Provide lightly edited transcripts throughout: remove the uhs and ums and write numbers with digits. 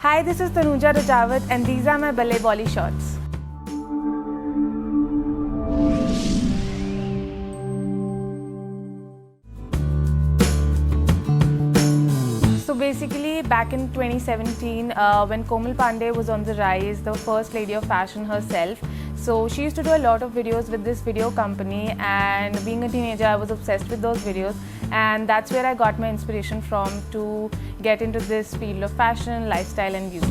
Hi, this is Tanuja Rajawat and these are my Ballet Bolly shorts. So basically back in 2017 when Komal Pandey was on the rise, the first lady of fashion herself. So she used to do a lot of videos with this video company, and being a teenager I was obsessed with those videos, and that's where I got my inspiration from to get into this field of fashion, lifestyle and beauty.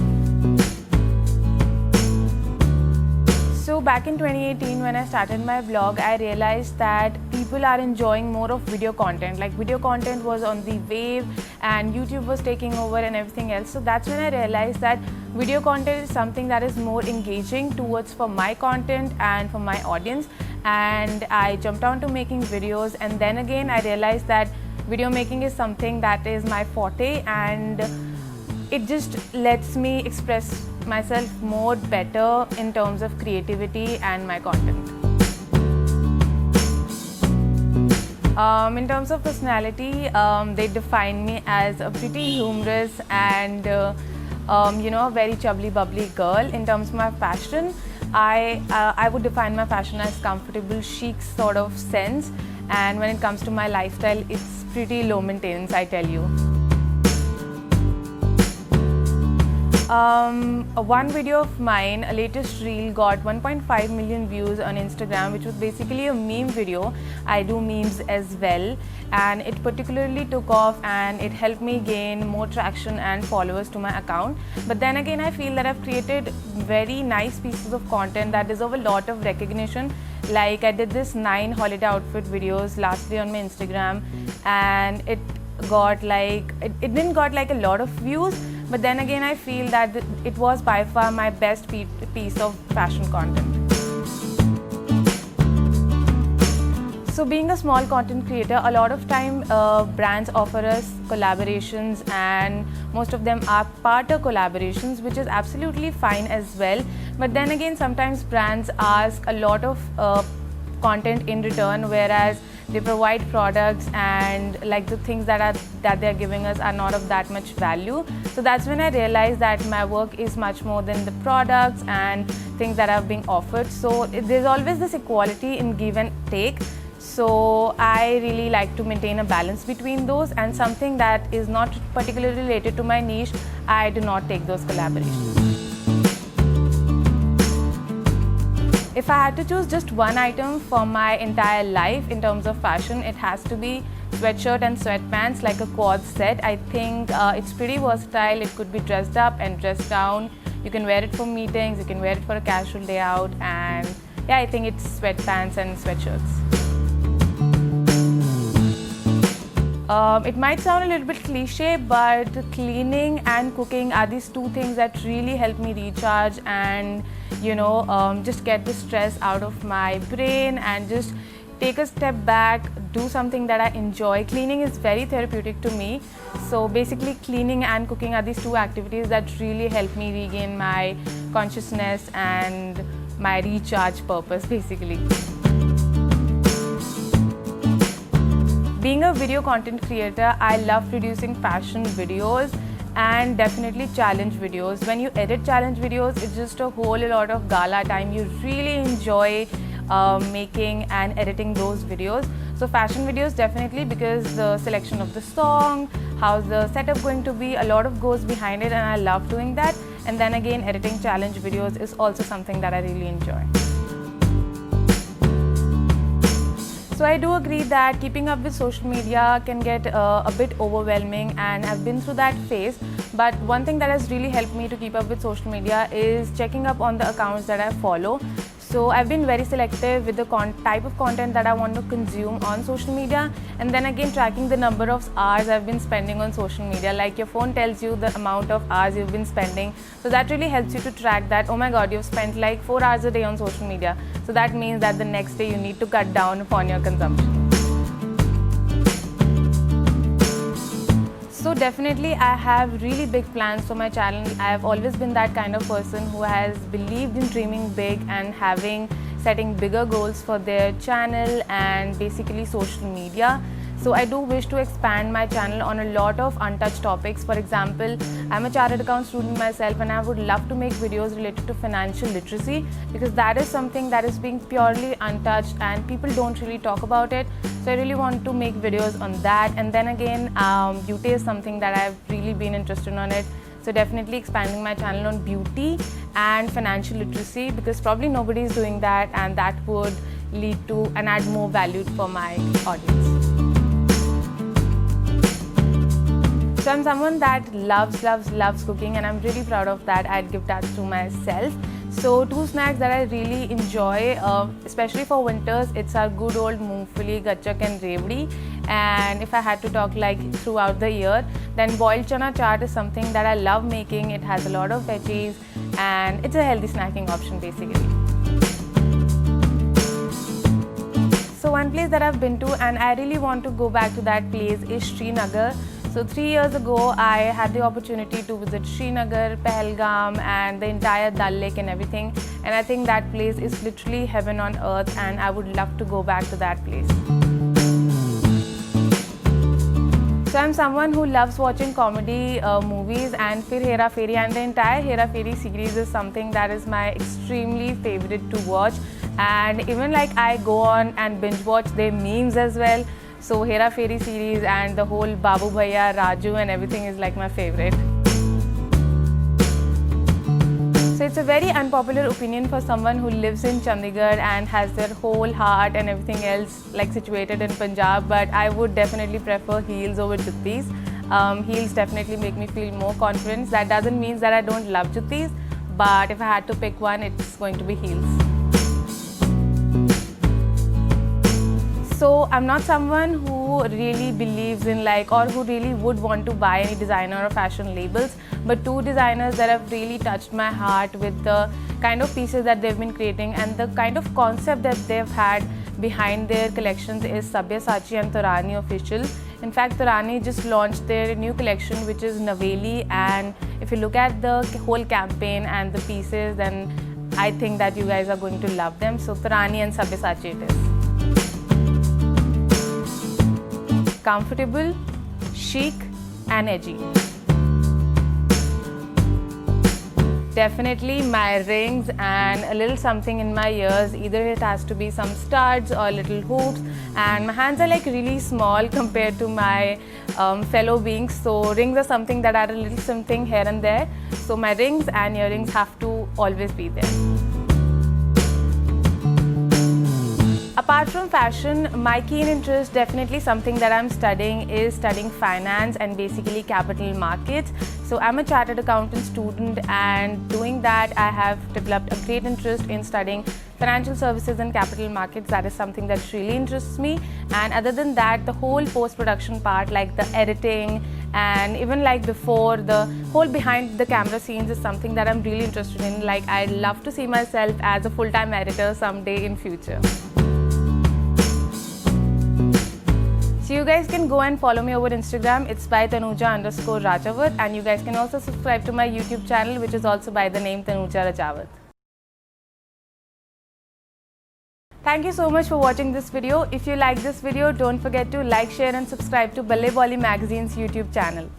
So back in 2018 when I started my vlog, I realized that people are enjoying more of video content. Like video content was on the wave and YouTube was taking over and everything else. So that's when I realized that video content is something that is more engaging towards for my content and for my audience. And I jumped on to making videos, and then again I realized that video making is something that is my forte, and it just lets me express myself more better in terms of creativity and my content. In terms of personality, they define me as a pretty humorous and a very chubbly bubbly girl. In terms of my fashion, I would define my fashion as comfortable, chic sort of sense, and when it comes to my lifestyle, it's pretty low maintenance, I tell you. One video of mine, a latest reel, got 1.5 million views on Instagram, which was basically a meme video. I do memes as well, and it particularly took off and it helped me gain more traction and followers to my account. But then again, I feel that I've created very nice pieces of content that deserve a lot of recognition. Like I did this 9 holiday outfit videos lastly on my Instagram, and it didn't got like a lot of views, but then again I feel that it was by far my best piece of fashion content. So being a small content creator, a lot of time brands offer us collaborations, and most of them are barter collaborations, which is absolutely fine as well. But then again, sometimes brands ask a lot of content in return, whereas they provide products and like the things that they're giving us are not of that much value. So that's when I realized that my work is much more than the products and things that are being offered. So there's always this equality in give and take. So I really like to maintain a balance between those, and something that is not particularly related to my niche, I do not take those collaborations. If I had to choose just one item for my entire life in terms of fashion, it has to be sweatshirt and sweatpants, like a quad set. I think it's pretty versatile. It could be dressed up and dressed down. You can wear it for meetings, you can wear it for a casual day out, and yeah, I think it's sweatpants and sweatshirts. It might sound a little bit cliche, but cleaning and cooking are these two things that really help me recharge and just get the stress out of my brain and just take a step back, do something that I enjoy. Cleaning is very therapeutic to me. So basically cleaning and cooking are these two activities that really help me regain my consciousness and my recharge purpose basically. Being a video content creator, I love producing fashion videos and definitely challenge videos. When you edit challenge videos, it's just a whole lot of gala time. You really enjoy making and editing those videos. So fashion videos definitely, because the selection of the song, how's the setup going to be, a lot of goes behind it, and I love doing that. And then again, editing challenge videos is also something that I really enjoy. So I do agree that keeping up with social media can get a bit overwhelming, and I've been through that phase. But one thing that has really helped me to keep up with social media is checking up on the accounts that I follow. So I've been very selective with the type of content that I want to consume on social media, and then again tracking the number of hours I've been spending on social media. Like your phone tells you the amount of hours you've been spending, so that really helps you to track that, oh my god, you've spent like 4 hours a day on social media. So that means that the next day you need to cut down upon your consumption. So definitely I have really big plans for my channel. I have always been that kind of person who has believed in dreaming big and setting bigger goals for their channel and basically social media. So I do wish to expand my channel on a lot of untouched topics. For example, I'm a chartered account student myself, and I would love to make videos related to financial literacy, because that is something that is being purely untouched and people don't really talk about it. So I really want to make videos on that. And then again, beauty is something that I've really been interested on it. So definitely expanding my channel on beauty and financial literacy, because probably nobody is doing that, and that would lead to and add more value for my audience. So I'm someone that loves cooking, and I'm really proud of that. I'd give that to myself. So 2 snacks that I really enjoy, especially for winters, it's our good old moongfali, gachak and revdi. And if I had to talk like throughout the year, then boiled chana chaat is something that I love making. It has a lot of veggies and it's a healthy snacking option basically. So one place that I've been to and I really want to go back to that place is Srinagar. So 3 years ago, I had the opportunity to visit Srinagar, Pahalgam and the entire Dal Lake and everything. And I think that place is literally heaven on earth, and I would love to go back to that place. So I'm someone who loves watching comedy movies, and Fir Hera Fairy and the entire Hera Fairy series is something that is my extremely favorite to watch. And even like I go on and binge watch their memes as well. So Hera Fairy series and the whole Babu Bhaiya, Raju and everything is like my favorite. So it's a very unpopular opinion for someone who lives in Chandigarh and has their whole heart and everything else like situated in Punjab, but I would definitely prefer heels over juttis. Heels definitely make me feel more confident. That doesn't mean that I don't love juttis, but if I had to pick one, it's going to be heels. So I'm not someone who really believes in or who really would want to buy any designer or fashion labels, but 2 designers that have really touched my heart with the kind of pieces that they've been creating and the kind of concept that they've had behind their collections is Sabyasachi and Tarani Official. In fact, Tarani just launched their new collection, which is Naveli, and if you look at the whole campaign and the pieces, then I think that you guys are going to love them. So Tarani and Sabyasachi it is. Comfortable, chic and edgy. Definitely my rings and a little something in my ears. Either it has to be some studs or little hoops, and my hands are like really small compared to my fellow beings, so rings are something that add a little something here and there. So my rings and earrings have to always be there. Apart from fashion, my keen interest, definitely something that I'm studying, is studying finance and basically capital markets. So I'm a chartered accountant student, and doing that I have developed a great interest in studying financial services and capital markets. That is something that really interests me. And other than that, the whole post-production part, like the editing and even like before, the whole behind the camera scenes is something that I'm really interested in. Like I'd love to see myself as a full-time editor someday in future. So you guys can go and follow me over Instagram. It's by Tanuja_Rajawat, and you guys can also subscribe to my YouTube channel, which is also by the name Tanuja Rajawat. Thank you so much for watching this video. If you like this video, don't forget to like, share and subscribe to Balle Bolly Magazine's YouTube channel.